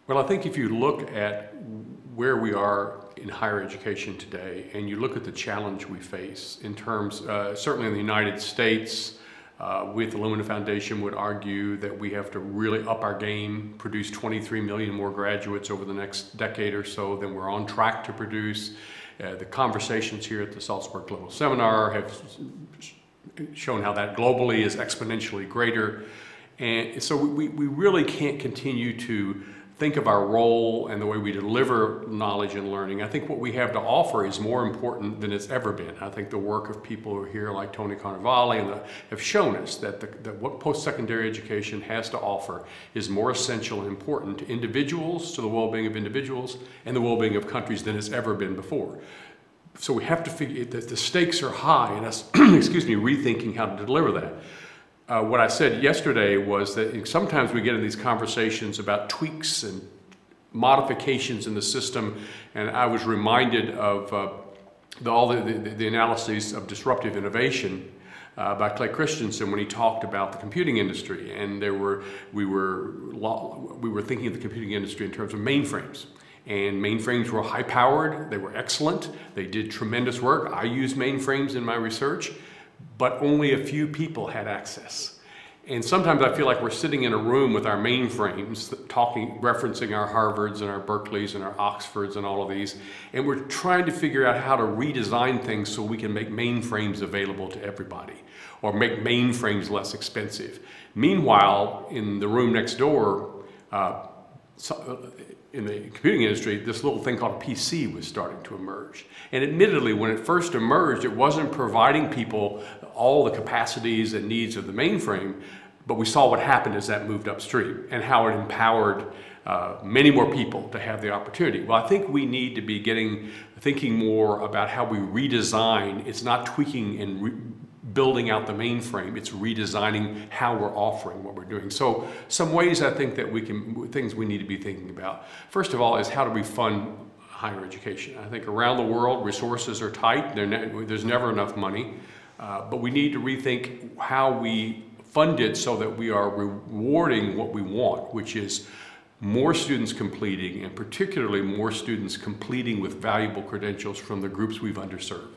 Well, I think if you look at where we are in higher education today, and you look at the challenge we face in terms, certainly in the United States, with the Lumina Foundation would argue that we have to really up our game, produce 23 million more graduates over the next decade or so than we're on track to produce. The conversations here at the Salzburg Global Seminar have shown how that globally is exponentially greater. And so we really can't continue to think of our role and the way we deliver knowledge and learning. I think what we have to offer is more important than it's ever been. I think the work of people who are here like Tony Carnevale have shown us that what post-secondary education has to offer is more essential and important to individuals, to the well-being of individuals, and the well-being of countries than it's ever been before. So we have to figure that the stakes are high, and us, excuse me, rethinking how to deliver that. What I said yesterday was that sometimes we get in these conversations about tweaks and modifications in the system, and I was reminded of all the analyses of disruptive innovation by Clay Christensen when he talked about the computing industry, and we were thinking of the computing industry in terms of mainframes. And mainframes were high-powered, they were excellent, they did tremendous work. I used mainframes in my research, but only a few people had access. And sometimes I feel like we're sitting in a room with our mainframes, referencing our Harvards and our Berkeleys and our Oxfords and all of these, and we're trying to figure out how to redesign things so we can make mainframes available to everybody, or make mainframes less expensive. Meanwhile, in the room next door, in the computing industry, this little thing called a PC was starting to emerge. And admittedly, when it first emerged, it wasn't providing people all the capacities and needs of the mainframe, but we saw what happened as that moved upstream and how it empowered many more people to have the opportunity. Well, I think we need to be thinking more about how we redesign. It's not tweaking and building out the mainframe, it's redesigning how we're offering what we're doing. So some ways I think that things we need to be thinking about. First of all is how do we fund higher education? I think around the world resources are tight, there's never enough money, but we need to rethink how we fund it so that we are rewarding what we want, which is more students completing, and particularly more students completing with valuable credentials from the groups we've underserved.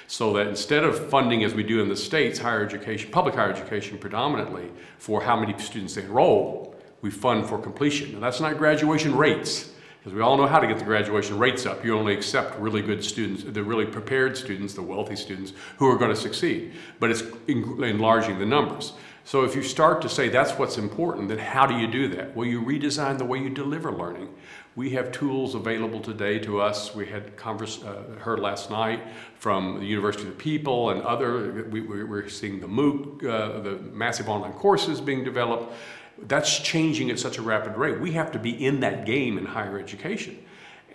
So that instead of funding, as we do in the States, higher education, public higher education predominantly, for how many students they enroll, we fund for completion. And that's not graduation rates, because we all know how to get the graduation rates up. You only accept really good students, the really prepared students, the wealthy students, who are going to succeed. But it's enlarging the numbers. So if you start to say that's what's important, then how do you do that? Well, you redesign the way you deliver learning. We have tools available today to us. We had heard last night from the University of the People and other, we're seeing the MOOC, the massive online courses being developed. That's changing at such a rapid rate. We have to be in that game in higher education.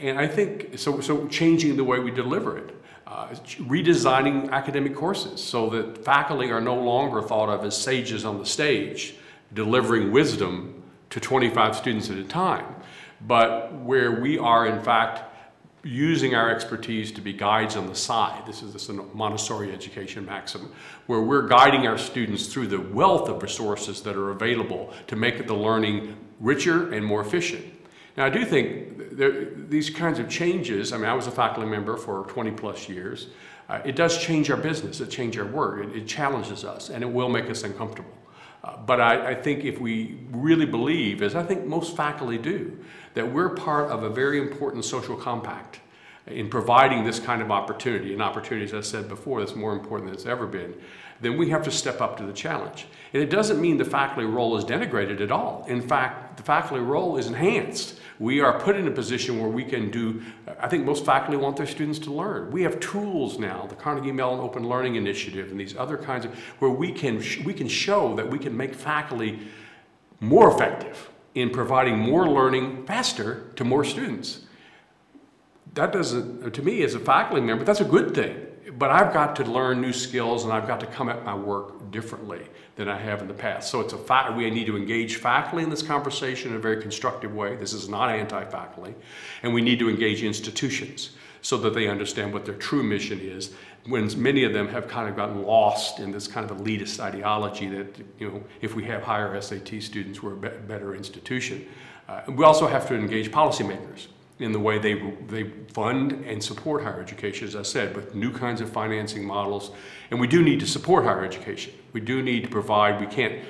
And I think, so changing the way we deliver it. Redesigning academic courses so that faculty are no longer thought of as sages on the stage, delivering wisdom to 25 students at a time, but where we are in fact using our expertise to be guides on the side. This is a Montessori education maxim, where we're guiding our students through the wealth of resources that are available to make the learning richer and more efficient. Now, I do think these kinds of changes, I mean, I was a faculty member for 20 plus years. It does change our business, it changes our work, it challenges us, and it will make us uncomfortable. But I think if we really believe, as I think most faculty do, that we're part of a very important social compact in providing this kind of opportunity, and opportunity, as I said before, that's more important than it's ever been, then we have to step up to the challenge. And it doesn't mean the faculty role is denigrated at all. In fact, the faculty role is enhanced. We are put in a position where we can do, I think most faculty want their students to learn. We have tools now, the Carnegie Mellon Open Learning Initiative and these other kinds of, where we can show that we can make faculty more effective in providing more learning faster to more students. That doesn't, to me as a faculty member, that's a good thing. But I've got to learn new skills and I've got to come at my work differently than I have in the past. So it's a fact we need to engage faculty in this conversation in a very constructive way. This is not anti-faculty. And we need to engage institutions so that they understand what their true mission is, when many of them have kind of gotten lost in this kind of elitist ideology that, you know, if we have higher SAT students, we're a better institution. We also have to engage policymakers in the way they fund and support higher education, as I said, with new kinds of financing models. And we do need to support higher education. We do need to provide, we can't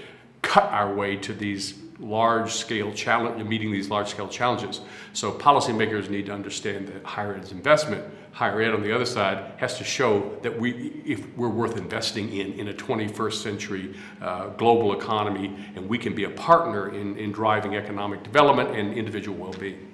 cut our way to these large-scale challenge, meeting these large-scale challenges. So policymakers need to understand that higher ed's investment, higher ed on the other side, has to show that if we're worth investing in a 21st century global economy, and we can be a partner in driving economic development and individual well-being.